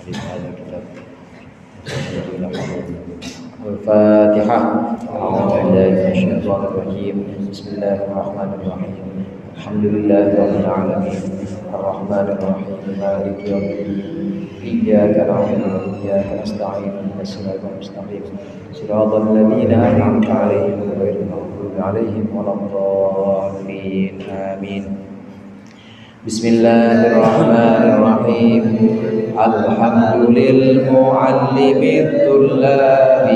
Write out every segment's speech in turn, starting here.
في هذا الكتاب. الفاتحة. أعوذ بالله من الشيطان الرجيم. بسم الله الرحمن الرحيم. الحمد لله رب العالمين الرحمن الرحيم مالك يوم الدين إياك نعبد وإياك نستعين اهدنا الصراط المستقيم صراط الذين أنعمت عليهم غير المغضوب عليهم ولا الضالين آمين. بسم الله الرحمن الرحيم. الحمد للمعلم الطلاب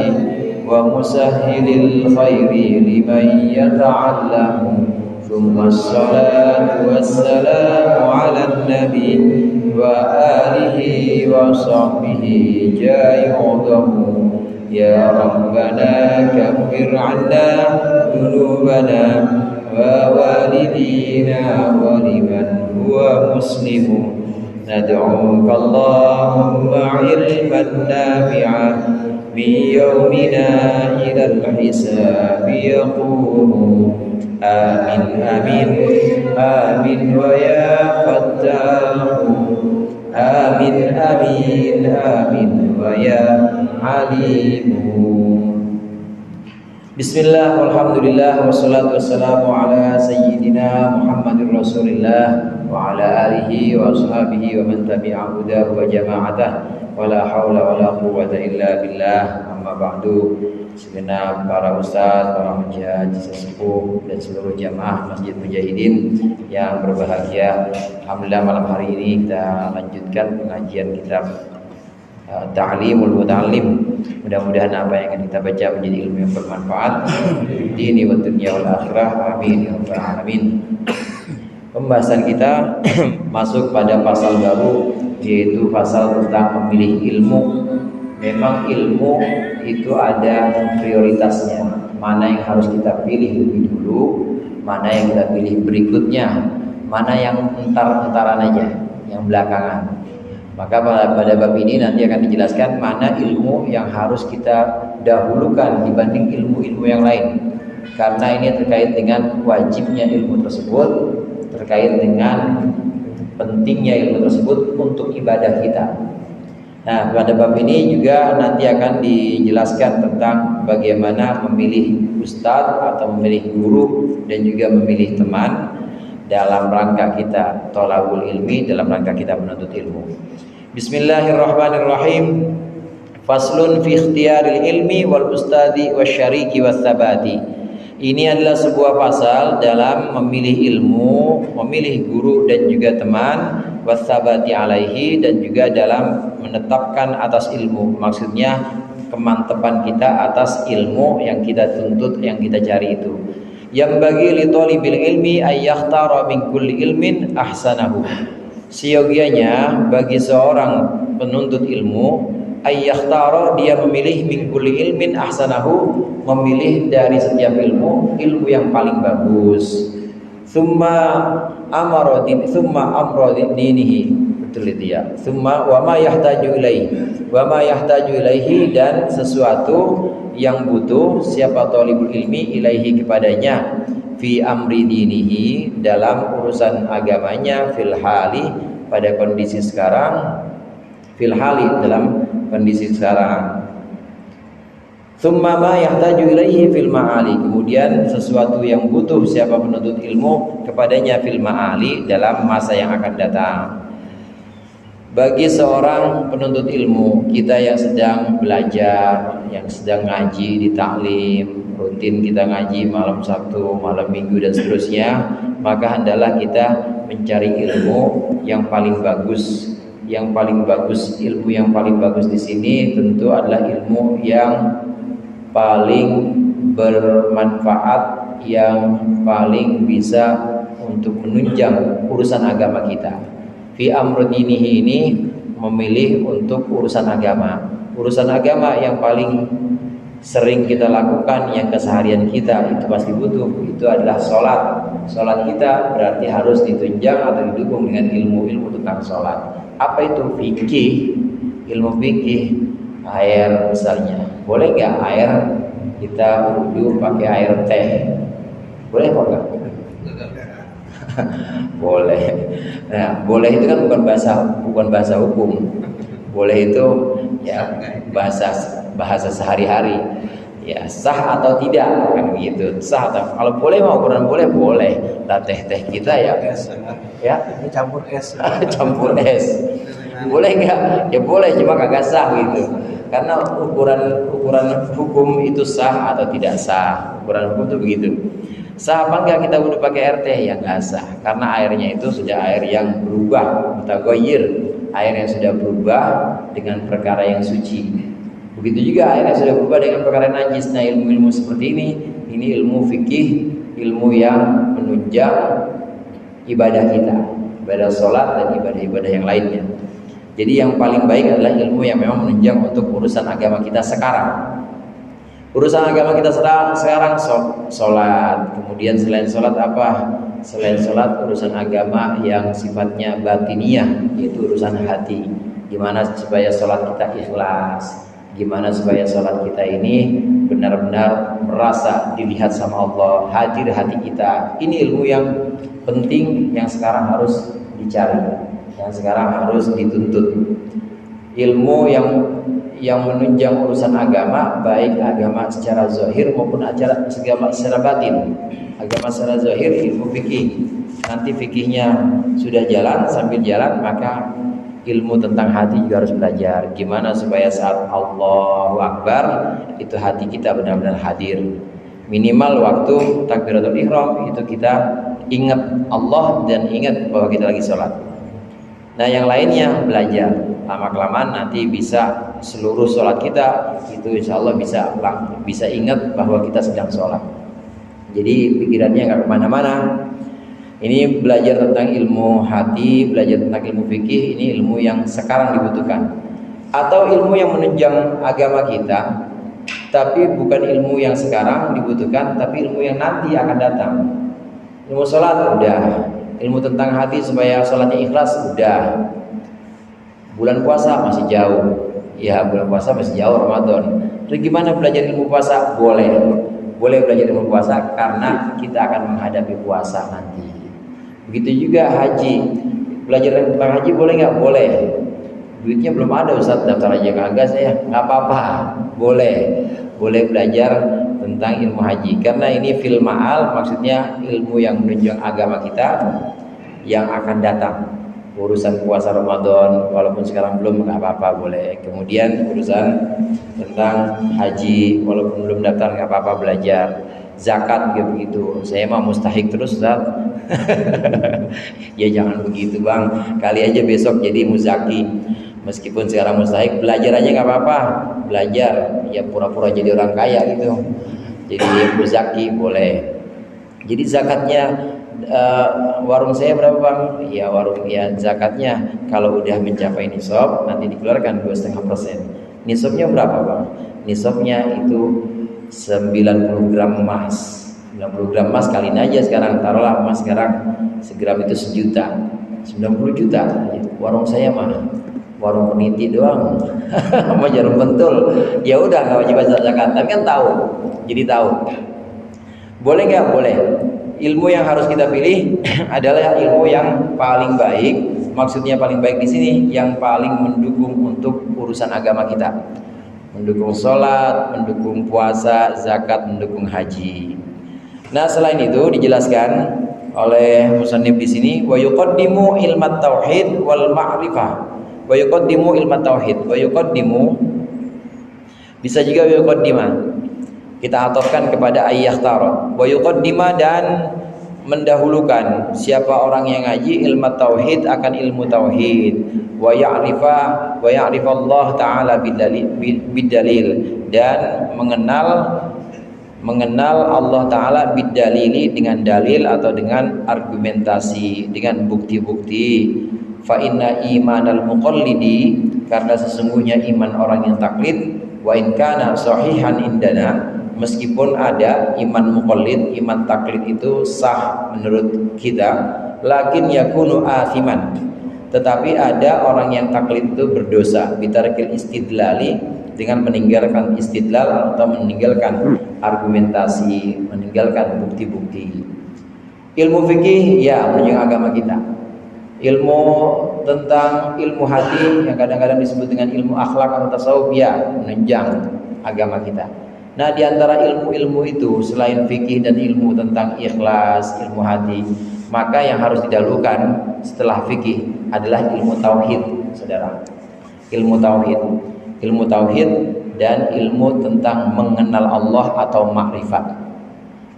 ومسهل الخير لمن يتعلم ثم الصلاة والسلام على النبي وآله وصحبه جايعهم. يا ربنا كفر عنا ذنوبنا ووالدينا ولمن هو مسلم. ندعوك اللهم علما نافعا من يومنا إلى الحساب يقوم. آمين آمين آمين ويا فتاح. آمين آمين آمين ويا عليم. Bismillah, walhamdulillah, wassalatu wassalamu ala sayyidina Muhammadir Rasulillah wa ala alihi wa ashabihi wa man tabi'a hudahu wa jama'atah wa la hawla wa la quwwata illa billah. Amma ba'du. Segenap para ustaz, para hujjah, sesepuh dan seluruh jamaah Masjid Mujahidin yang berbahagia. Alhamdulillah malam hari ini kita lanjutkan pengajian kitab Ta'limul Muta'allim. Mudah-mudahan apa yang akan kita baca menjadi ilmu yang bermanfaat di dini wa dunya wal akhirah. Amin ya rabbal alamin. Pembahasan kita masuk pada pasal baru, yaitu pasal tentang memilih ilmu. Memang ilmu itu ada prioritasnya. Mana yang harus kita pilih lebih dulu, mana yang kita pilih berikutnya, mana yang entar-entaran aja, yang belakangan. Maka pada bab ini nanti akan dijelaskan mana ilmu yang harus kita dahulukan dibanding ilmu-ilmu yang lain. Karena ini terkait dengan wajibnya ilmu tersebut, terkait dengan pentingnya ilmu tersebut untuk ibadah kita. Nah, pada bab ini juga nanti akan dijelaskan tentang bagaimana memilih ustadz atau memilih guru dan juga memilih teman dalam rangka kita thalabul ilmi, dalam rangka kita menuntut ilmu. Bismillahirrahmanirrahim. Faslun fi ikhtiyaril ilmi wal ustadi wasyariki watsabati. Ini adalah sebuah pasal dalam memilih ilmu, memilih guru dan juga teman, watsabati alaihi, dan juga dalam menetapkan atas ilmu. Maksudnya kemantapan kita atas ilmu yang kita tuntut, yang kita cari itu. Yang bagi li thalibil ilmi ay yakhtara min kulli ilmin ahsanahu. Siogianya bagi seorang penuntut ilmu ay yakhtara, dia memilih min kulli ilmin ahsanahu, memilih dari setiap ilmu yang paling bagus. Summa amara dinihi, betul itu ya. Summa wa ma yahtaju ilaihi, dan sesuatu yang butuh siapa talibul ilmi ilaihi kepadanya, fi amri dinihi, dalam urusan agamanya, fil hali, pada kondisi sekarang, fil hali, dalam kondisi sekarang. Tsumma ma yahtaju ilaihi fil ma'ali, kemudian sesuatu yang butuh siapa penuntut ilmu kepadanya, fil ma'ali, dalam masa yang akan datang. Bagi seorang penuntut ilmu, kita yang sedang belajar, yang sedang ngaji di taklim, rutin kita ngaji malam Sabtu, malam Minggu dan seterusnya, maka hendaklah kita mencari ilmu yang paling bagus. Yang paling bagus, ilmu yang paling bagus di sini tentu adalah ilmu yang paling bermanfaat, yang paling bisa untuk menunjang urusan agama kita. Fi amri dinihi ini memilih untuk urusan agama. Urusan agama yang paling sering kita lakukan, yang keseharian kita itu pasti butuh, itu adalah sholat. Sholat kita berarti harus ditunjang atau didukung dengan ilmu-ilmu tentang sholat. Apa itu fikih? Ilmu fikih, air misalnya, boleh nggak air kita wudu pakai air teh? Boleh kok nggak? Boleh. Nah, boleh itu kan bukan bahasa hukum. Boleh itu ya bahasa sehari-hari. Ya, sah atau tidak kan gitu. Sah atau kalau boleh mau ukuran boleh. Lah teh kita ya ini campur es. campur es. Boleh enggak? Ya boleh, cuma kagak sah gitu. Karena ukuran hukum itu sah atau tidak sah. Ukuran hukum itu begitu. Sah apa enggak kita udah pakai air teh? Ya enggak sah. Karena airnya itu sudah air yang berubah, mutaghayyir. Air yang sudah berubah dengan perkara yang suci. Begitu juga airnya sudah berubah dengan perkara najis. Nah, ilmu-ilmu seperti ini ilmu fikih, ilmu yang menunjang ibadah kita, ibadah sholat dan ibadah-ibadah yang lainnya. Jadi yang paling baik adalah ilmu yang memang menunjang untuk urusan agama kita sekarang. Urusan agama kita sekarang sholat. Kemudian selain sholat apa? Selain sholat urusan agama yang sifatnya batiniyah, yaitu urusan hati. Gimana supaya sholat kita ikhlas? Gimana supaya sholat kita ini benar-benar merasa dilihat sama Allah, hadir hati kita. Ini ilmu yang penting yang sekarang harus dicari, yang sekarang harus dituntut. Ilmu yang menunjang urusan agama, baik agama secara zahir maupun agama secara batin. Agama secara zahir ilmu fikih. Nanti fikihnya sudah jalan, sambil jalan maka ilmu tentang hati juga harus belajar. Gimana supaya saat Allahu Akbar itu hati kita benar-benar hadir. Minimal waktu takbiratul ihram itu kita ingat Allah dan ingat bahwa kita lagi sholat. Nah, yang lainnya belajar. Lama-kelamaan nanti bisa seluruh sholat kita itu insya Allah bisa ingat bahwa kita sedang sholat. Jadi pikirannya nggak kemana-mana. Ini belajar tentang ilmu hati, belajar tentang ilmu fikih, ini ilmu yang sekarang dibutuhkan. Atau ilmu yang menunjang agama kita, tapi bukan ilmu yang sekarang dibutuhkan, tapi ilmu yang nanti akan datang. Ilmu sholat udah, ilmu tentang hati supaya sholatnya ikhlas udah. Bulan puasa masih jauh, ya bulan puasa masih jauh Ramadan. Terus gimana belajar ilmu puasa? Boleh belajar ilmu puasa karena kita akan menghadapi puasa nanti. Begitu juga haji, belajar tentang haji boleh nggak? Boleh. Duitnya belum ada Ustaz, daftar aja kagak saya. Nggak apa-apa, boleh belajar tentang ilmu haji. Karena ini fil ma'al, maksudnya ilmu yang menunjang agama kita yang akan datang. Urusan puasa Ramadan, walaupun sekarang belum, nggak apa-apa, boleh. Kemudian urusan tentang haji, walaupun belum daftar, nggak apa-apa belajar. Zakat juga begitu. Saya mah mustahik terus Ustaz. Ya jangan begitu Bang. Kali aja besok jadi muzaki. Meskipun sekarang mustahik, belajar aja nggak apa-apa. Belajar, ya pura-pura jadi orang kaya gitu. Jadi muzaki boleh. Jadi zakatnya warung saya berapa Bang? Ya zakatnya kalau udah mencapai nisab nanti dikeluarkan 2,5%. Nisabnya berapa Bang? Nisabnya itu 90 gram emas. 90 gram emas kaliin aja sekarang, taruhlah emas sekarang segram itu 1 juta, 90 juta. Warung saya mah warung peniti doang. Sama jarum pentul. Ya udah enggak wajib bayar zakat, tapi kan tahu. Jadi tahu. Boleh enggak? Boleh. Ilmu yang harus kita pilih adalah ilmu yang paling baik. Maksudnya paling baik di sini yang paling mendukung untuk urusan agama kita. Mendukung sholat, mendukung puasa, zakat, mendukung haji. Nah, selain itu dijelaskan oleh musannif di sini wa yuqaddimu ilmat tauhid wal ma'rifah. Wa yuqaddimu ilmat tauhid. Wa yuqaddimu bisa juga wa yuqaddima. Kita atofkan kepada ayyakhtara. Wa yuqaddima dan mendahulukan siapa orang yang ngaji ilmu tauhid akan ilmu tauhid, wa ya'rifa Allah taala bidalil dan mengenal Allah taala bidalili dengan dalil atau dengan argumentasi, dengan bukti-bukti. Fa inna imanal muqallidi, karena sesungguhnya iman orang yang taklid, wa in kana sahihan indana, meskipun ada iman muqallid, iman taklid itu sah menurut kita, lakin yakunu athiman, tetapi ada orang yang taklid itu berdosa bitarkil istidlali, dengan meninggalkan istidlal atau meninggalkan argumentasi, meninggalkan bukti-bukti. Ilmu fikih ya menunjang agama kita. Ilmu tentang ilmu hati yang kadang-kadang disebut dengan ilmu akhlak atau tasawuf, ya menunjang agama kita. Nah, di antara ilmu-ilmu itu selain fikih dan ilmu tentang ikhlas, ilmu hati, maka yang harus didahulukan setelah fikih adalah ilmu tauhid, saudara. Ilmu tauhid dan ilmu tentang mengenal Allah atau makrifat.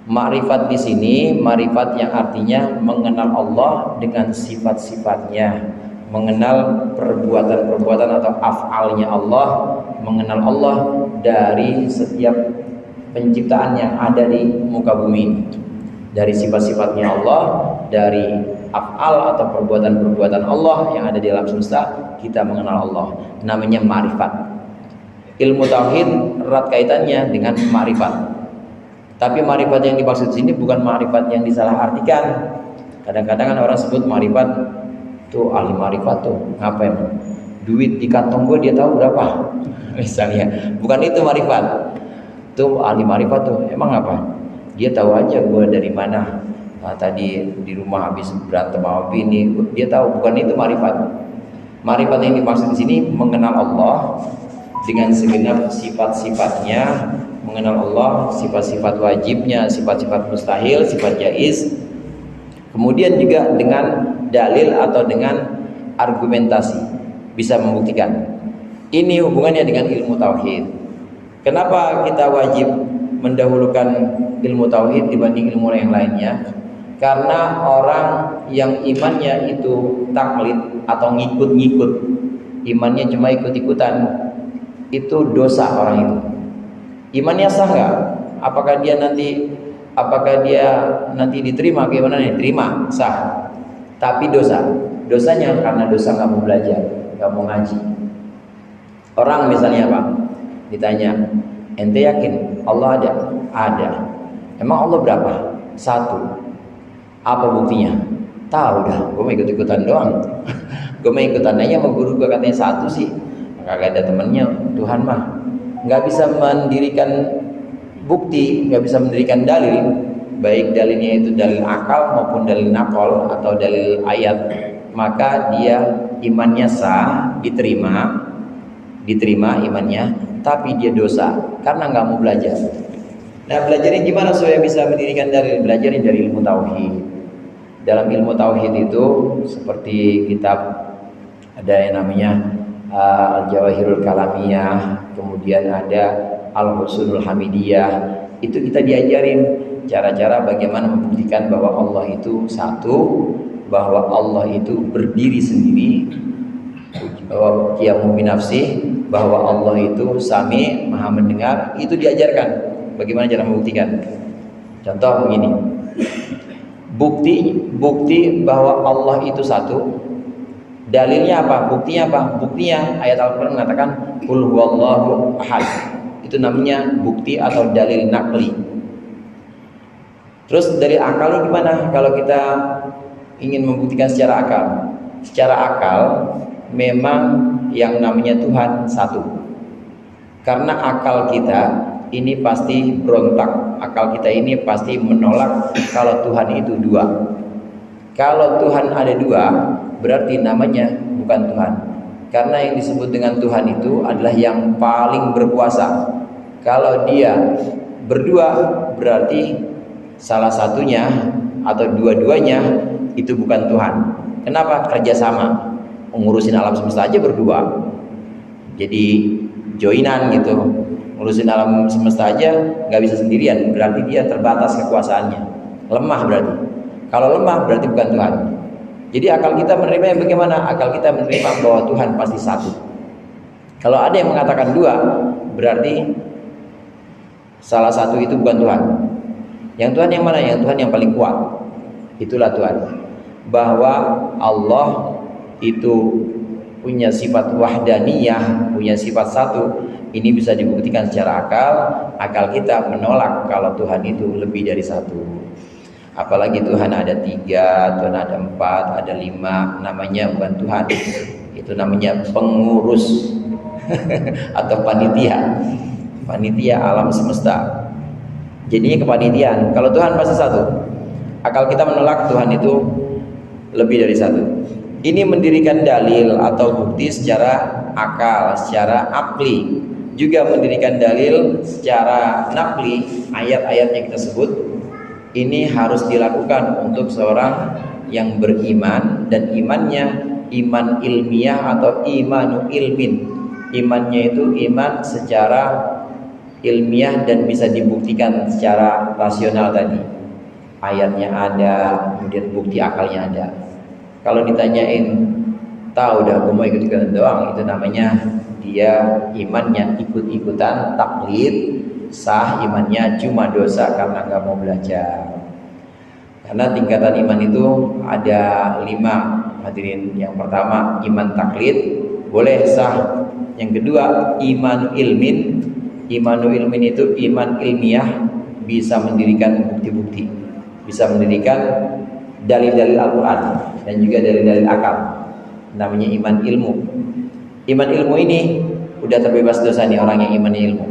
Makrifat di sini, makrifat yang artinya mengenal Allah dengan sifat-sifatnya, mengenal perbuatan-perbuatan atau af'alnya Allah, mengenal Allah dari setiap penciptaan yang ada di muka bumi ini, dari sifat-sifatnya Allah, dari af'al atau perbuatan-perbuatan Allah yang ada di alam semesta, kita mengenal Allah. Namanya ma'rifat. Ilmu tauhid erat kaitannya dengan ma'rifat. Tapi ma'rifat yang dimaksud sini bukan ma'rifat yang disalahartikan. Kadang-kadang kan orang sebut ma'rifat tuh ahli ma'rifat tuh ngapain? Duit di kantong gue dia tahu berapa. Misalnya, bukan itu ma'rifat. Tuh ahli ma'rifat tuh emang apa? Dia tahu aja gue dari mana. Nah, tadi di rumah habis berantem sama bini, dia tahu. Bukan itu ma'rifat. Ma'rifat yang dimaksud di sini mengenal Allah dengan segenap sifat-sifatnya, mengenal Allah, sifat-sifat wajibnya, sifat-sifat mustahil, sifat jaiz. Kemudian juga dengan dalil atau dengan argumentasi bisa membuktikan. Ini hubungannya dengan ilmu tauhid. Kenapa kita wajib mendahulukan ilmu tauhid dibanding ilmu yang lainnya? Karena orang yang imannya itu taklid atau ngikut-ngikut, imannya cuma ikut-ikutan, itu dosa orang itu. Imannya sah nggak? Apakah dia nanti diterima? Gimana nih? Terima, sah. Tapi dosanya karena dosa nggak mau belajar, nggak mau ngaji. Orang misalnya apa? Ditanya, ente yakin Allah ada? Ada. Emang Allah berapa? Satu. Apa buktinya? Tahu dah, gue mau ikut-ikutan doang. Gue mau ikutan aja sama guru gue katanya satu sih. Kagak ada temennya. Tuhan mah nggak bisa mendirikan bukti, nggak bisa mendirikan dalil, baik dalilnya itu dalil akal maupun dalil nakol atau dalil ayat, maka dia imannya sah, diterima imannya, tapi dia dosa karena nggak mau belajar. Nah, belajarnya gimana supaya bisa mendirikan dalil? Belajarnya dari ilmu tauhid. Dalam ilmu tauhid itu seperti kitab ada yang namanya Al-Jawahirul Kalamiyah, kemudian ada Al-Husunul Hamidiyah. Itu kita diajarin cara-cara bagaimana membuktikan bahwa Allah itu satu, bahwa Allah itu berdiri sendiri, bahwa qiyamu binafsih, bahwa Allah itu sami, maha mendengar. Itu diajarkan bagaimana cara membuktikan. Contoh begini, bukti bahwa Allah itu satu, dalilnya apa? Buktinya apa? Buktinya ayat Al-Quran mengatakan qul huwallahu ahad. Itu namanya bukti atau dalil nakli. Terus dari akalnya gimana? Kalau kita ingin membuktikan secara akal, secara akal memang yang namanya Tuhan satu. Karena akal kita ini pasti berontak, akal kita ini pasti menolak kalau Tuhan itu dua. Kalau Tuhan ada dua, berarti namanya bukan Tuhan. Karena yang disebut dengan Tuhan itu adalah yang paling berkuasa. Kalau dia berdua, berarti salah satunya atau dua-duanya itu bukan Tuhan. Kenapa? Kerjasama, ngurusin alam semesta aja berdua. Jadi joinan gitu, ngurusin alam semesta aja nggak bisa sendirian, berarti dia terbatas kekuasaannya, lemah berarti. Kalau lemah berarti bukan Tuhan. Jadi akal kita menerima yang bagaimana? Akal kita menerima bahwa Tuhan pasti satu. Kalau ada yang mengatakan dua, berarti salah satu itu bukan Tuhan. Yang Tuhan yang mana? Yang Tuhan yang paling kuat. Itulah Tuhan. Bahwa Allah itu punya sifat wahdaniyah, punya sifat satu. Ini bisa dibuktikan secara akal. Akal kita menolak kalau Tuhan itu lebih dari satu. Apalagi Tuhan ada 3, Tuhan ada 4, ada 5. Namanya bukan Tuhan. Itu namanya pengurus atau panitia. Panitia alam semesta. Jadinya kepanitiaan. Kalau Tuhan pasti satu. Akal kita menolak Tuhan itu lebih dari satu. Ini mendirikan dalil atau bukti secara akal, secara akli. Juga mendirikan dalil secara nakli, ayat-ayat yang kita sebut. Ini harus dilakukan untuk seorang yang beriman, dan imannya iman ilmiah atau imanu ilmin. Imannya itu iman secara ilmiah dan bisa dibuktikan secara rasional tadi. Ayatnya ada, kemudian bukti akalnya ada. Kalau ditanyain, tahu dah aku mau ikut-ikutan doang, itu namanya dia imannya ikut-ikutan, taklid, sah imannya, cuma dosa karena nggak mau belajar. Karena tingkatan iman itu ada 5, hadirin. Yang pertama iman taklid, boleh sah. Yang kedua imanu ilmin. Imanu ilmin itu iman ilmiah, bisa mendirikan bukti-bukti, bisa mendirikan dalil-dalil Al-Quran dan juga dalil-dalil akal, namanya iman ilmu. Iman ilmu ini udah terbebas dosa nih orang yang iman ilmu,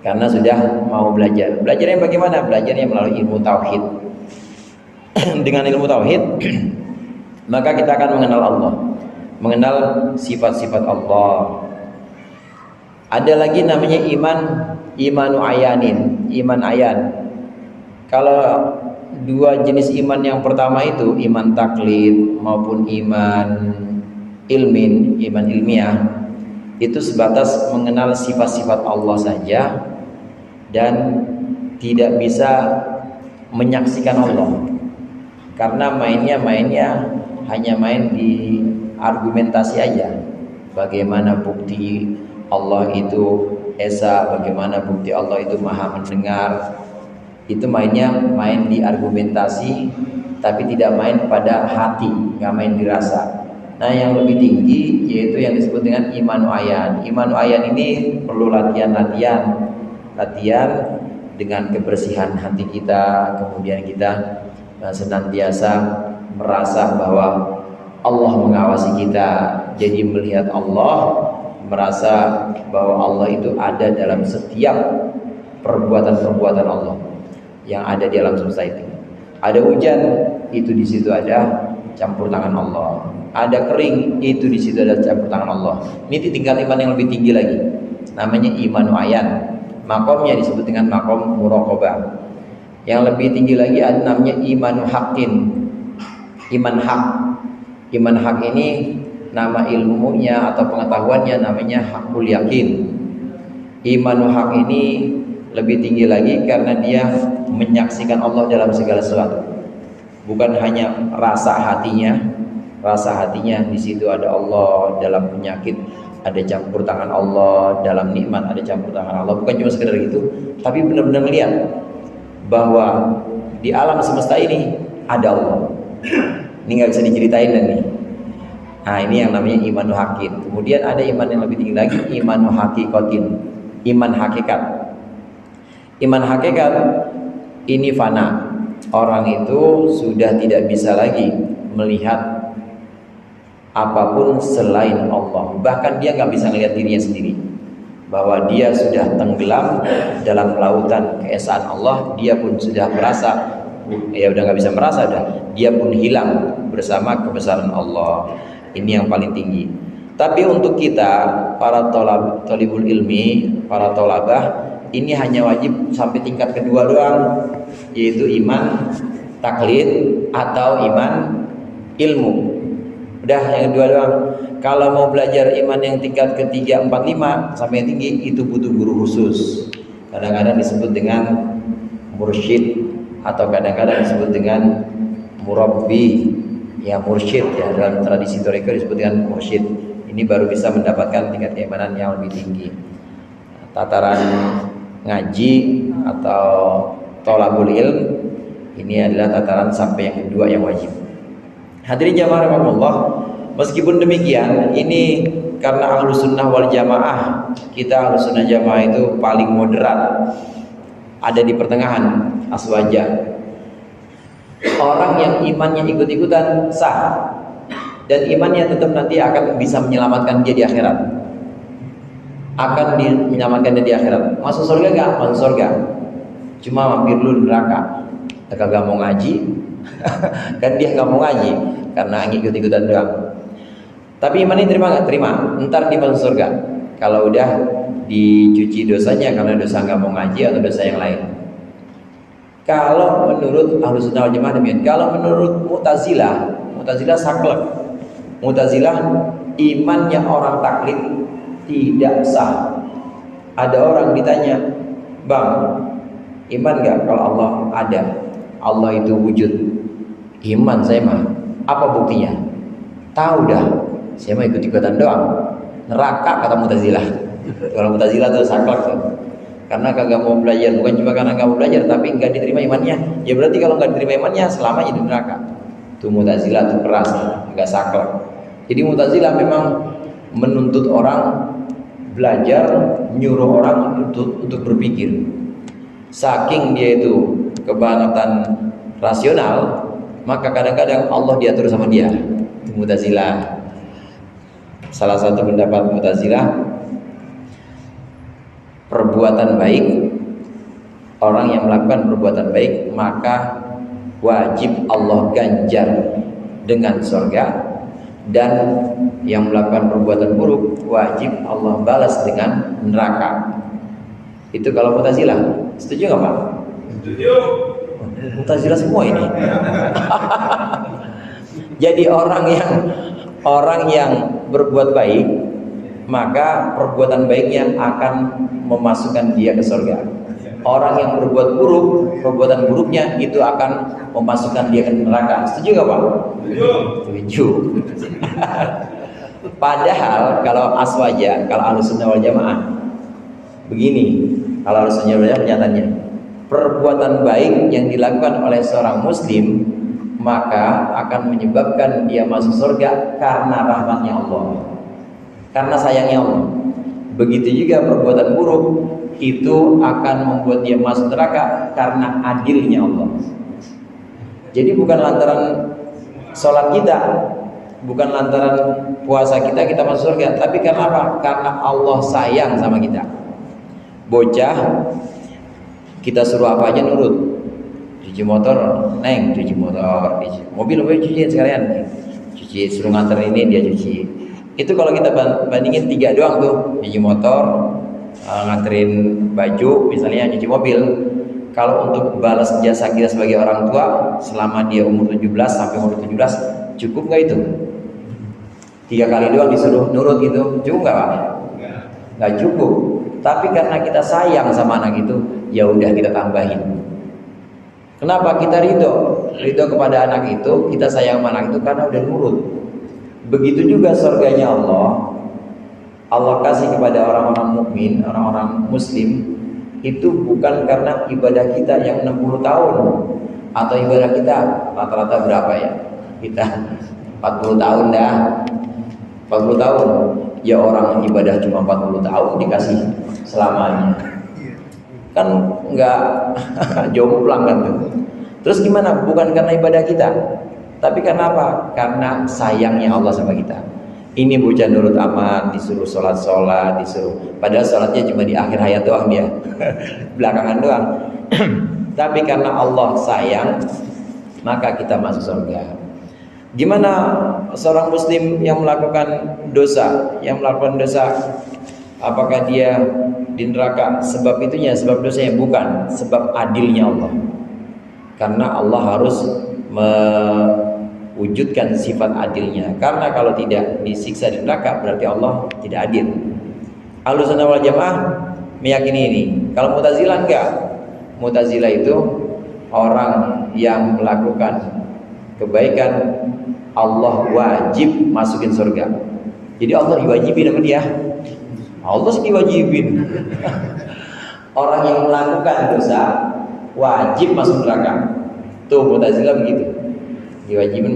karena sudah mau belajar. Belajarnya bagaimana? Belajarnya melalui ilmu tauhid. Dengan ilmu tauhid maka kita akan mengenal Allah, mengenal sifat-sifat Allah. Ada lagi namanya imanu ayanin, iman ayan. Kalau dua jenis iman yang pertama itu iman taklid maupun iman ilmin, iman ilmiah, itu sebatas mengenal sifat-sifat Allah saja dan tidak bisa menyaksikan Allah. Karena mainnya hanya main di argumentasi aja. Bagaimana bukti Allah itu esa, bagaimana bukti Allah itu maha mendengar. Itu mainnya main di argumentasi, tapi tidak main pada hati, nggak main di rasa. Nah, yang lebih tinggi yaitu yang disebut dengan imanu ayan. Imanu ayan ini perlu latihan dengan kebersihan hati kita. Kemudian kita senantiasa merasa bahwa Allah mengawasi kita, jadi melihat Allah, merasa bahwa Allah itu ada dalam setiap perbuatan-perbuatan Allah yang ada di alam semesta itu. Ada hujan, itu di situ ada campur tangan Allah. Ada kering, itu di situ ada campur tangan Allah. Ini tingkat iman yang lebih tinggi lagi, namanya imanu ayan. Makomnya disebut dengan makom muraqabah. Yang lebih tinggi lagi ada namanya imanu haqqin, iman hak. Iman hak ini nama ilmunya atau pengetahuannya namanya hakul yakin. Imanu hak ini lebih tinggi lagi karena dia menyaksikan Allah dalam segala sesuatu. Bukan hanya rasa hatinya di situ ada Allah, dalam penyakit ada campur tangan Allah, dalam nikmat ada campur tangan Allah. Bukan cuma sekedar itu, tapi benar-benar melihat bahwa di alam semesta ini ada Allah. Ini nggak bisa diceritain dan nih. Nah, ini yang namanya imanu hakin. Kemudian ada iman yang lebih tinggi lagi, imanu hakikotin, iman hakikat. Iman hakikat ini fana. Orang itu sudah tidak bisa lagi melihat apapun selain Allah. Bahkan dia nggak bisa melihat dirinya sendiri, bahwa dia sudah tenggelam dalam lautan keesaan Allah. Dia pun sudah merasa, ya udah nggak bisa merasa, dia pun hilang bersama kebesaran Allah. Ini yang paling tinggi. Tapi untuk kita para thalibul ilmi, para thalabah, ini hanya wajib sampai tingkat kedua doang, yaitu iman taklid atau iman ilmu. Udah yang kedua doang. Kalau mau belajar iman yang tingkat ketiga, 4, 5 sampai yang tinggi, itu butuh guru khusus. Kadang-kadang disebut dengan mursyid atau kadang-kadang disebut dengan murabbi. Ya, mursyid ya, dalam tradisi toriko disebut dengan mursyid. Ini baru bisa mendapatkan tingkat keimanan yang lebih tinggi. Tataran ngaji atau thalabul ilm ini adalah tataran sampai yang kedua yang wajib. Hadirin jamaah rahimakumullah, meskipun demikian, ini karena ahlus sunnah wal jamaah, kita ahlus sunnah jamaah itu paling moderat, ada di pertengahan aswaja. Orang yang imannya ikut-ikutan sah, dan imannya tetap nanti akan bisa menyelamatkan dia di akhirat. Akan menyelamatkan dia di akhirat. Masuk surga gak? Masuk surga. Cuma mampir dulu neraka. Kagak mau ngaji, kan dia gak mau ngaji. karena ikut-ikutan doang. Tapi imannya terima nggak? Terima. Ntar dia masuk surga. Kalau udah dicuci dosanya karena dosa nggak mau ngaji atau dosa yang lain. Kalau menurut Ahlussunnah wal Jamaah demikian. Kalau menurut Mu'tazilah saklek. Mu'tazilah imannya orang taklid tidak sah. Ada orang ditanya, "Bang, iman nggak kalau Allah ada? Allah itu wujud." Iman saya mah. Apa buktinya? Tahu dah. Saya mah ikut-ikutan doang. Neraka kata Mu'tazilah. Kalau Mu'tazilah tuh saklek tuh. Karena kagak mau belajar, bukan cuma karena nggak mau belajar, tapi nggak diterima imannya. Ya berarti kalau nggak diterima imannya, selamanya di neraka. Itu Mu'tazilah tuh keras, nggak saklek. Jadi Mu'tazilah memang menuntut orang belajar, nyuruh orang untuk berpikir. Saking dia itu kebangetan rasional, maka kadang-kadang Allah diatur sama dia. Itu Mu'tazilah. Salah satu pendapat Mu'tazilah, perbuatan baik, orang yang melakukan perbuatan baik maka wajib Allah ganjar dengan surga, dan yang melakukan perbuatan buruk wajib Allah balas dengan neraka. Itu kalau Mu'tazilah. Setuju nggak Pak? Setuju. Mu'tazilah semua ini. Jadi orang yang berbuat baik, maka perbuatan baiknya akan memasukkan dia ke surga. Orang yang berbuat buruk, perbuatan buruknya itu akan memasukkan dia ke neraka. Setuju nggak Pak? Setuju. Padahal kalau aswaja, kalau Ahlussunnah wal Jamaah begini, kalau Ahlussunnah wal Jamaah pernyataannya, perbuatan baik yang dilakukan oleh seorang muslim maka akan menyebabkan dia masuk surga karena rahmatnya Allah, karena sayangnya Allah. Begitu juga perbuatan buruk itu akan membuat dia masuk neraka karena adilnya Allah. Jadi bukan lantaran sholat kita, bukan lantaran puasa kita masuk surga, tapi karena apa? Karena Allah sayang sama kita. Bocah kita suruh apa aja nurut. Cuci motor, neng cuci motor, cuci mobil cuciin sekalian, cuci, suruh nganter ini dia cuci. Itu kalau kita bandingin 3 doang tuh, cuci motor, nganterin baju, misalnya cuci mobil. Kalau untuk balas jasa kita sebagai orang tua selama dia umur 17 sampai umur 17, cukup nggak itu? 3 kali doang disuruh nurut gitu, cukup nggak Pak? Nggak cukup. Tapi karena kita sayang sama anak itu, ya udah kita tambahin. Kenapa kita ridho kepada anak itu, kita sayang sama anak itu karena udah nurut. Begitu juga surganya Allah kasih kepada orang-orang mukmin, orang-orang muslim, itu bukan karena ibadah kita yang 60 tahun atau ibadah kita rata-rata berapa ya? Kita 40 tahun dah. 40 tahun. Ya orang ibadah cuma 40 tahun dikasih selamanya. Kan enggak jomplang kan tuh. Terus gimana? Bukan karena ibadah kita, tapi karena apa? Karena sayangnya Allah sama kita. Ini bocah nurut amat, disuruh sholat, disuruh. Padahal sholatnya cuma di akhir hayat doang dia, belakangan doang. Tapi karena Allah sayang, maka kita masuk surga. Gimana seorang muslim yang melakukan dosa, apakah dia di neraka? Sebab itunya, sebab dosanya, bukan sebab adilnya Allah. Karena Allah harus mewujudkan sifat adilnya. Karena kalau tidak disiksa di neraka berarti Allah tidak adil. Ahlussunnah wal Jamaah meyakini ini. Kalau Mu'tazilah enggak. Mu'tazilah itu orang yang melakukan kebaikan, Allah wajib masukin surga. Jadi Allah diwajibin sama dia. Allah sih diwajibin. Orang yang melakukan dosa wajib masuk neraka. Tuh Mu'tazilah begitu. Diwajibin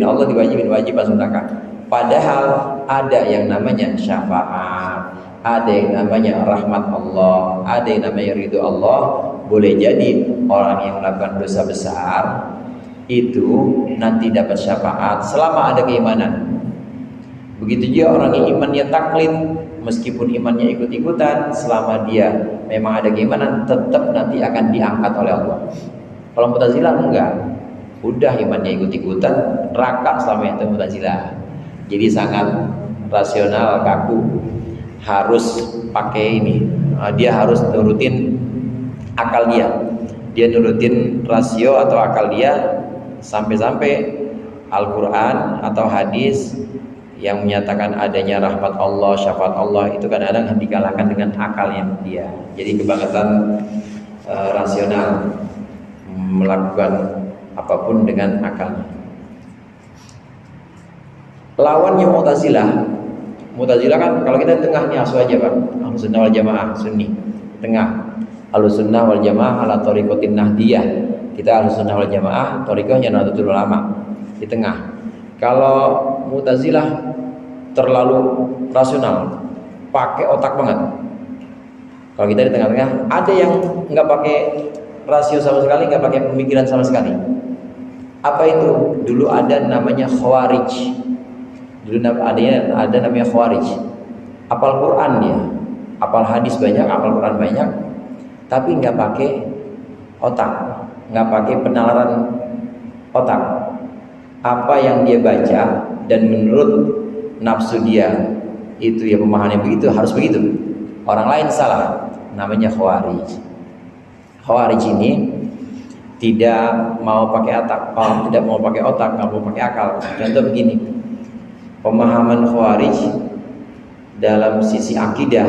Allah diwajibin wajib masuk neraka. Padahal ada yang namanya syafaat, ada yang namanya rahmat Allah, ada yang namanya ridho Allah. Boleh jadi orang yang melakukan dosa besar itu nanti dapat syafaat selama ada keimanan. Begitu juga orang yang imannya taklid, meskipun imannya ikut-ikutan, selama dia memang ada keimanan, tetap nanti akan diangkat oleh Allah. Kalau Mu'tazilah enggak. udah imannya ikut-ikutan, neraka selama itu Mu'tazilah. Jadi sangat rasional, kaku, harus pakai ini. Dia harus nurutin akal dia. Dia nurutin rasio atau akal dia sampai-sampai Al-Quran atau hadis yang menyatakan adanya rahmat Allah, syafaat Allah itu kadang-kadang dikalahkan dengan akalnya dia. Jadi kebangetan rasional, melakukan apapun dengan akalnya. Lawannya Mu'tazilah kan kalau kita tengahnya asu aja Pak, Ahlussunnah wal Jamaah, Sunni, tengah. Ahlussunnah wal Jamaah ala thariqatin nahdiyah. Kita Ahlussunnah wal Jamaah, thariqahnya Nahdlatul Ulama, di tengah. Kalau Mu'tazilah terlalu rasional, pakai otak banget. Kalau kita di tengah-tengah, ada yang nggak pakai rasio sama sekali, nggak pakai pemikiran sama sekali. Apa itu? Dulu ada namanya Khawarij. Dulu ada namanya Khawarij. Apal Quran dia, apal hadis banyak, apal Quran banyak, tapi nggak pakai otak, nggak pakai penalaran otak. Apa yang dia baca dan menurut nafsu dia itu ya pemahamannya begitu, harus begitu. Orang lain salah, namanya Khawarij. Khawarij ini tidak mau pakai otak, tidak mau pakai otak, nggak mau pakai akal. Contoh begini, pemahaman Khawarij dalam sisi akidah,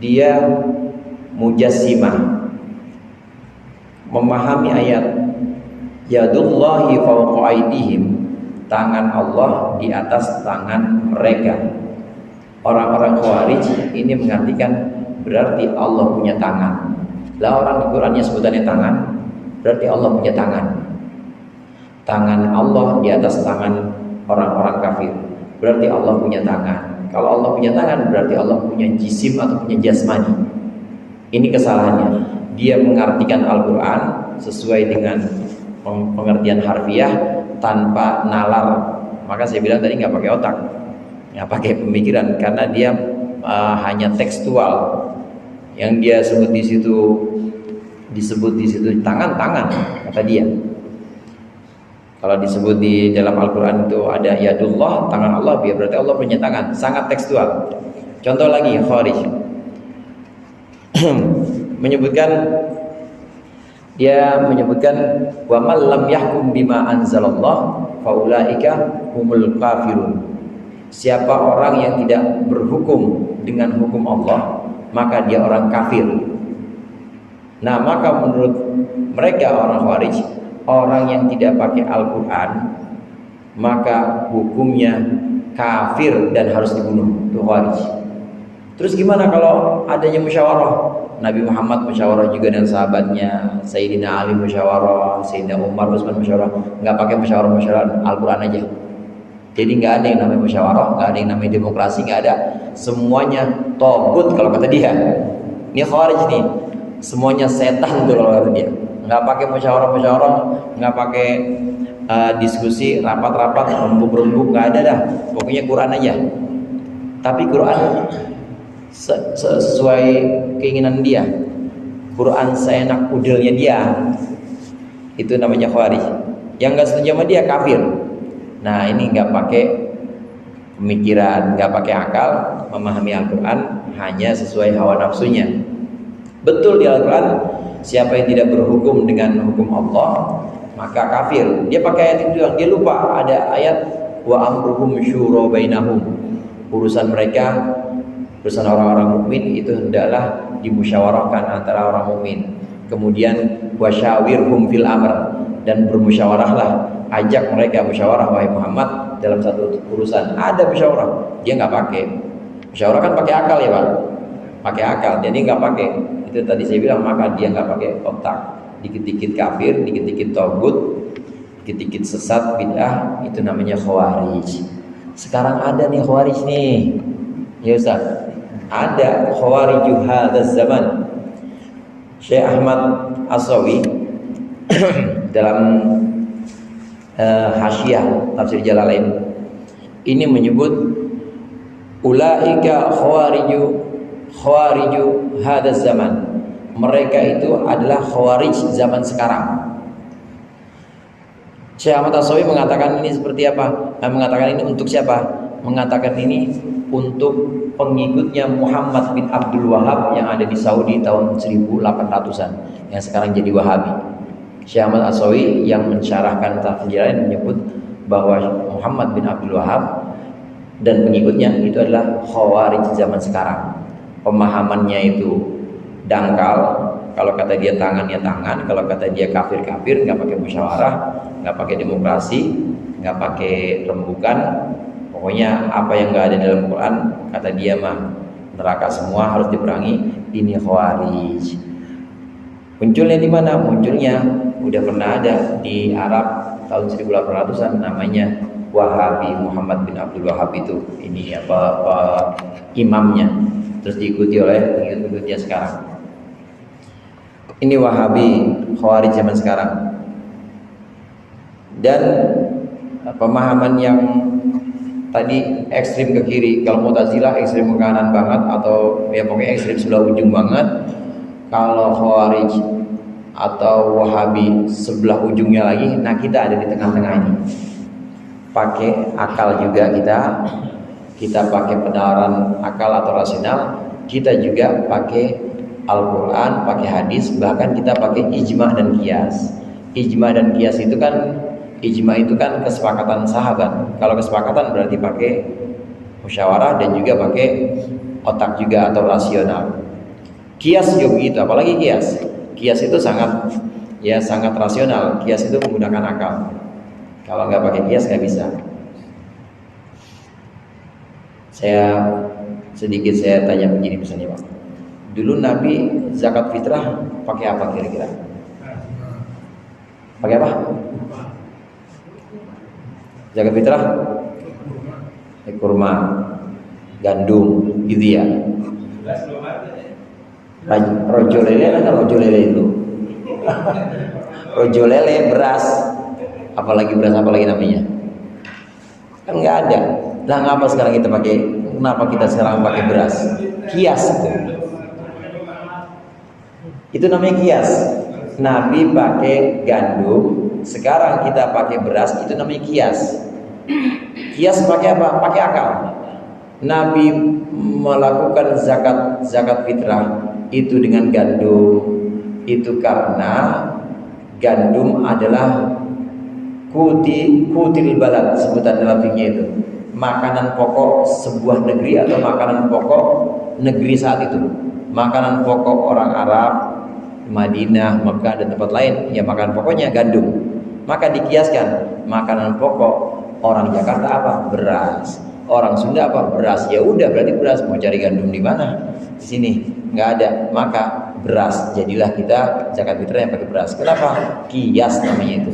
dia mujassimah, memahami ayat yadullahi fawqa aydihim, tangan Allah di atas tangan mereka. Orang-orang Khawarij ini mengartikan berarti Allah punya tangan. Lah orang di Qurannya sebutannya tangan, berarti Allah punya tangan. Tangan Allah di atas tangan orang-orang kafir, berarti Allah punya tangan. Kalau Allah punya tangan, berarti Allah punya jisim atau punya jasmani. Ini kesalahannya. Dia mengartikan Al-Quran sesuai dengan pengertian harfiah tanpa nalar. Maka saya bilang tadi nggak pakai otak, nggak pakai pemikiran, karena dia hanya tekstual. Yang dia sebut di situ tangan kata dia. Kalau disebut di dalam Al-Quran itu ada yadullah, tangan Allah, berarti Allah punya tangan. Sangat tekstual. Contoh lagi Khawarij dia menyebutkan wa man lam yahkum bima anzalallah faulaika humul kafirun. Siapa orang yang tidak berhukum dengan hukum Allah, maka dia orang kafir. Nah, maka menurut mereka orang Khawarij, orang yang tidak pakai Al-Quran maka hukumnya kafir dan harus dibunuh. Itu Khawarij. Terus gimana kalau adanya musyawarah? Nabi Muhammad musyawarah juga dengan sahabatnya, Sayyidina Ali musyawarah, Sayyidina Umar, Utsman musyawarah. Nggak pakai musyawarah Al-Quran aja. Jadi nggak ada yang namanya musyawarah, nggak ada yang namanya demokrasi, nggak ada. Semuanya togut kalau kata dia. Ini Khawarij nih, semuanya setan tuh kalau kata dia. Nggak pakai musyawarah, nggak pakai diskusi, rapat-rapat, rembuk-rembuk, nggak ada dah. Pokoknya Quran aja. Tapi Quran sesuai keinginan dia. Quran seenak udelnya dia. Itu namanya Khawarij. Yang nggak setuju sama dia kafir. Nah, ini nggak pakai pemikiran, nggak pakai akal, memahami Al-Quran hanya sesuai hawa nafsunya. Betul di Al-Quran, siapa yang tidak berhukum dengan hukum Allah maka kafir. Dia pakai ayat itu, dia lupa ada ayat wa amruhum syura bainahum. Urusan mereka, urusan orang-orang mukmin itu hendaklah dimusyawarahkan antara orang mukmin. Kemudian wasyawirhum fil amr, dan bermusyawarahlah, ajak mereka musyawarah wahai Muhammad dalam satu urusan. Ada musyawarah, dia nggak pakai. Musyawarah kan pakai akal ya Pak, pakai akal. Jadi nggak pakai. Itu tadi saya bilang, maka dia nggak pakai otak. Dikit-dikit kafir, dikit-dikit togut, dikit-dikit sesat, bid'ah. Itu namanya Khawarij. Sekarang ada nih Khawarij nih, ya Ustaz. Ada Khawariju hadzal zaman. Syekh Ahmad As-Sawi dalam Hasyiah Tafsir Jalalain ini menyebut ulaika khawariju hadzal zaman. Mereka itu adalah Khawarij zaman sekarang. Syekh Ahmad As-Sawi mengatakan ini seperti apa? Mengatakan ini untuk siapa? Mengatakan ini untuk pengikutnya Muhammad bin Abdul Wahab yang ada di Saudi tahun 1800-an yang sekarang jadi Wahabi. Syekh Ahmad As-Sawi yang mensyarahkan Tafsiran menyebut bahwa Muhammad bin Abdul Wahab dan pengikutnya itu adalah Khawarij zaman sekarang. Pemahamannya itu dangkal. Kalau kata dia tangan ya tangan, kalau kata dia kafir, nggak pakai musyawarah, nggak pakai demokrasi, nggak pakai rembukan. Pokoknya apa yang nggak ada dalam Quran, kata dia mah neraka semua, harus diperangi. Ini Khawarij. Munculnya di mana? Munculnya udah pernah ada di Arab tahun 1800-an, namanya Wahabi. Muhammad bin Abdul Wahab itu ini apa imamnya, terus diikuti oleh pengikut-pengikutnya sekarang. Ini Wahabi, Khawarij zaman sekarang. Dan pemahaman yang tadi ekstrim ke kiri, kalau Mu'tazilah ekstrim ke kanan banget, atau ya pokoknya ekstrim sebelah ujung banget. Kalau Khawarij atau Wahabi sebelah ujungnya lagi, nah kita ada di tengah-tengah ini. Pakai akal juga kita pakai penalaran akal atau rasional, kita juga pakai Al-Quran, pakai hadis, bahkan kita pakai ijma dan qiyas. Ijma dan qiyas itu kan, ijma itu kan kesepakatan sahabat. Kalau kesepakatan berarti pakai musyawarah dan juga pakai otak juga atau rasional. Qiyas juga begitu, apalagi qiyas. Qiyas itu sangat rasional. Qiyas itu menggunakan akal. Kalau nggak pakai qiyas nggak bisa. Saya tanya begini misalnya, Pak. Dulu Nabi zakat fitrah pakai apa kira-kira? Pakai apa? Zakat fitrah? Kurma, gandum, gitu ya. Rojo lele ada rojo lele itu. Rojo lele beras, apalagi namanya? Kan nggak ada. Lah ngapa sekarang kita pakai? Kenapa kita sekarang pakai beras? Kias itu. Itu namanya kias. Nabi pakai gandum, sekarang kita pakai beras, itu namanya kias. Kias pakai apa? Pakai akal. Nabi melakukan zakat fitrah itu dengan gandum, itu karena gandum adalah kutil balad, sebutan dalam fikih itu, makanan pokok sebuah negeri atau makanan pokok negeri saat itu. Makanan pokok orang Arab, Madinah, Mekah dan tempat lain, ya makanan pokoknya gandum. Maka dikiaskan makanan pokok orang Jakarta apa? Beras. Orang Sunda apa? Beras. Ya udah berarti beras. Mau cari gandum di mana? Di sini nggak ada. Maka beras. Jadilah kita zakat fitrah yang pakai beras. Kenapa? Kias namanya itu.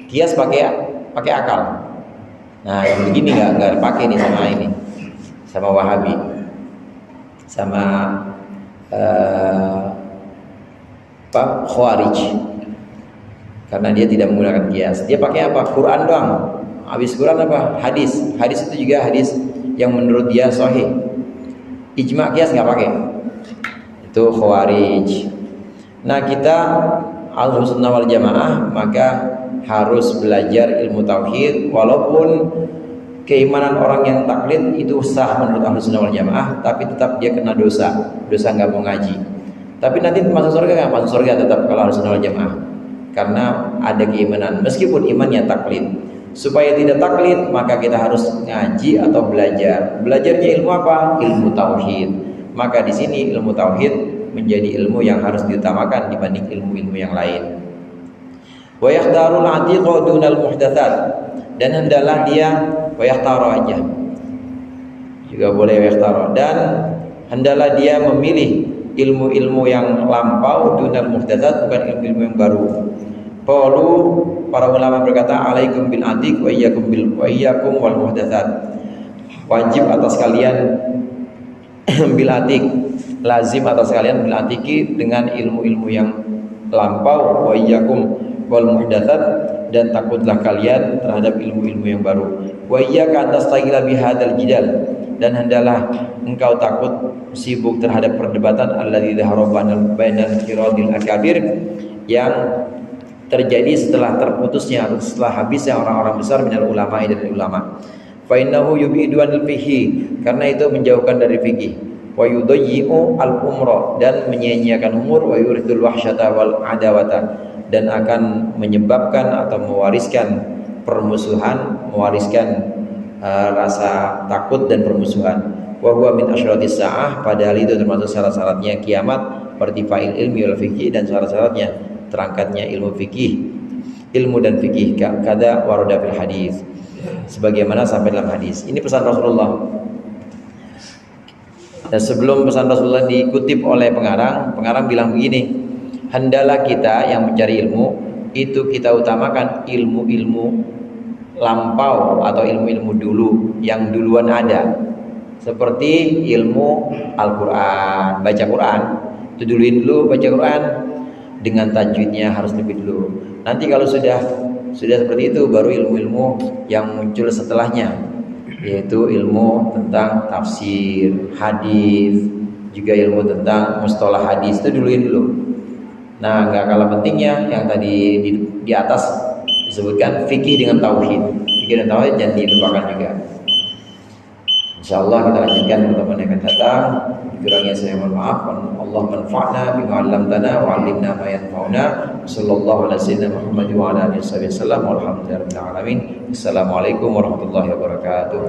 Kias pakai akal. Nah yang begini nggak pakai nih sama Wahabi, sama Khawarij, karena dia tidak menggunakan kias. Dia pakai apa? Quran doang. Habis Quran apa? Hadis. Hadis itu juga hadis yang menurut dia sahih. Ijma, kias nggak pakai. Itu Khawarij. Nah kita Ahlussunnah wal Jamaah maka harus belajar ilmu tauhid, walaupun keimanan orang yang taklid itu sah menurut Ahlussunnah wal Jamaah, tapi tetap dia kena dosa nggak mau ngaji. Tapi nanti masuk surga nggak? Masuk surga tetap kalau Ahlussunnah wal Jamaah, karena ada keimanan meskipun imannya taklid. Supaya tidak taklid maka kita harus ngaji atau belajar. Belajarnya ilmu apa? Ilmu tauhid. Maka di sini ilmu tauhid menjadi ilmu yang harus diutamakan dibanding ilmu-ilmu yang lain. Wa yakhtarul atiqa dunal muhdatsat, dan hendaklah dia wa yakhtaru aja. Juga boleh wa yakhtaru, dan hendaklah dia memilih ilmu-ilmu yang lampau dunal muhdatsat, bukan ilmu-ilmu yang baru. Qalu, para ulama berkata, alaikum bil atiq wa iyyakum wal muhdatsat. Wajib atas kalian bil atiq, lazim atas kalian bil atiqi, dengan ilmu-ilmu yang lampau, wa iyyakum wal muhdatsat, dan takutlah kalian terhadap ilmu-ilmu yang baru. Wa iyyaka tastaghila bihadzal jidal, dan hendaklah engkau takut sibuk terhadap perdebatan alladzi dhahara bainal qiradil akabir, yang terjadi setelah terputusnya atau setelah habisnya orang-orang besar minal ulama dari ulama. Fa innahu yubidu anil fiqhi, karena itu menjauhkan dari fikih. Wa yudayyi'u al-umra, dan menyia-nyiakan umur. Wa yuridul wahsyata wal adawata, dan akan menyebabkan atau mewariskan permusuhan, mewariskan rasa takut dan permusuhan. Wa huwa min asyratis saah, padahal itu termasuk syarat-syaratnya kiamat, pertifa'il ilmi wal fiqhi, dan syarat-syaratnya terangkatnya ilmu fikih, ilmu dan fikih, kada warada fil hadis, sebagaimana sampai dalam hadis. Ini pesan Rasulullah. Dan sebelum pesan Rasulullah dikutip oleh pengarang bilang begini, hendaklah kita yang mencari ilmu itu kita utamakan ilmu-ilmu lampau atau ilmu-ilmu dulu yang duluan ada, seperti ilmu Al-Quran, baca Quran itu duluin dulu, baca Quran dengan tajwidnya harus lebih dulu. Nanti kalau sudah seperti itu, baru ilmu-ilmu yang muncul setelahnya, yaitu ilmu tentang tafsir, hadis, juga ilmu tentang mustalah hadis, itu duluin dulu. Nah, nggak kalah pentingnya yang tadi di atas disebutkan fikih dengan tauhid. Fikih dan tauhid jangan dilupakan juga. Insyaallah kita lanjutkan pertemuan yang akan datang. Kurangnya saya mohon maaf. Allah manfa'na bima 'allamtana wa 'allimna ma yanfa'una. Sallallahu alaihi wasallam Muhammad wa ala alihi wasallam. Walhamdulillahirabbil alamin. Assalamualaikum warahmatullahi wabarakatuh.